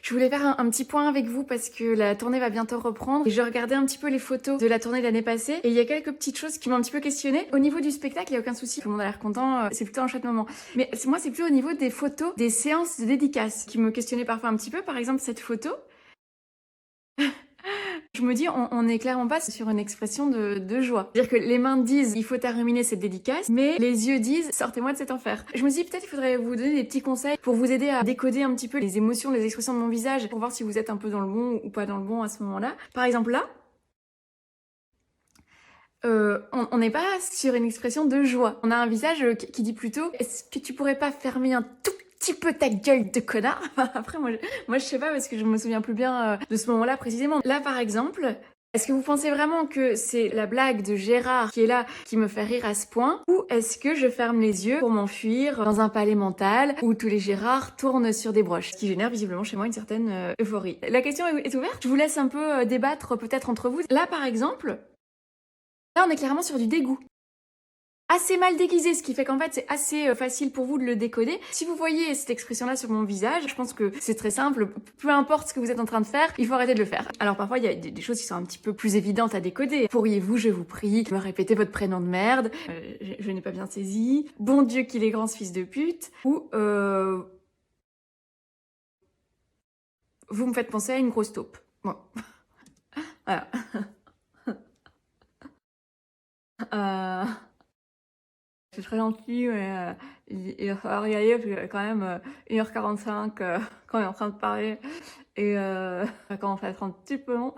Je voulais faire un petit point avec vous parce que la tournée va bientôt reprendre et je regardais un petit peu les photos de la tournée de l'année passée et il y a quelques petites choses qui m'ont un petit peu questionnée. Au niveau du spectacle, il n'y a aucun souci, tout le monde a l'air content, c'est plutôt un chouette moment. Mais moi, c'est plus au niveau des photos, des séances de dédicaces qui me questionnaient parfois un petit peu. Par exemple, cette photo. Je me dis, on est clairement pas sur une expression de joie. C'est-à-dire que les mains disent, il faut terminer cette dédicace, mais les yeux disent, sortez-moi de cet enfer. Je me dis, peut-être il faudrait vous donner des petits conseils pour vous aider à décoder un petit peu les émotions, les expressions de mon visage, pour voir si vous êtes un peu dans le bon ou pas dans le bon à ce moment-là. Par exemple là, on n'est pas sur une expression de joie. On a un visage qui dit plutôt, est-ce que tu pourrais pas fermer un tout petit peu ta gueule de connard? Après, moi je sais pas parce que je me souviens plus bien de ce moment-là précisément. Là, par exemple, est-ce que vous pensez vraiment que c'est la blague de Gérard qui est là qui me fait rire à ce point? Ou est-ce que je ferme les yeux pour m'enfuir dans un palais mental où tous les Gérards tournent sur des broches? Ce qui génère visiblement chez moi une certaine euphorie. La question est ouverte. Je vous laisse un peu débattre peut-être entre vous. Là, par exemple, là, on est clairement sur du dégoût. Assez mal déguisé, ce qui fait qu'en fait c'est assez facile pour vous de le décoder. Si vous voyez cette expression-là sur mon visage, je pense que c'est très simple. Peu importe ce que vous êtes en train de faire, il faut arrêter de le faire. Alors parfois il y a des choses qui sont un petit peu plus évidentes à décoder. Pourriez-vous, je vous prie, me répéter votre prénom de merde? Je n'ai pas bien saisi. Bon Dieu qu'il est grand ce fils de pute. Ou vous me faites penser à une grosse taupe. Bon. Voilà. C'est très gentil, mais il va falloir y aller parce qu'il y a quand même 1h45 quand on est en train de parler et ça commence à être un petit peu long.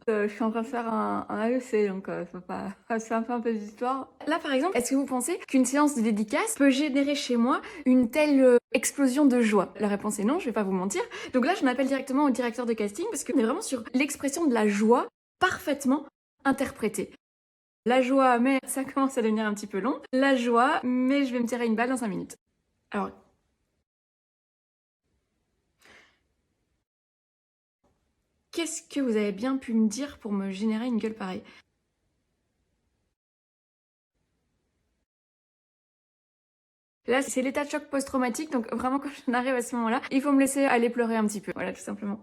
Je suis en train de faire un AEC, donc c'est pas... c'est un peu d'histoire. Là, par exemple, est-ce que vous pensez qu'une séance de dédicace peut générer chez moi une telle explosion de joie? La réponse est non, je vais pas vous mentir. Donc là, je m'appelle directement au directeur de casting parce qu'on est vraiment sur l'expression de la joie parfaitement interprétée. La joie, mais ça commence à devenir un petit peu long. La joie, mais je vais me tirer une balle dans 5 minutes. Alors, qu'est-ce que vous avez bien pu me dire pour me générer une gueule pareille? Là, c'est l'état de choc post-traumatique, donc vraiment quand j'en arrive à ce moment-là, il faut me laisser aller pleurer un petit peu. Voilà, tout simplement.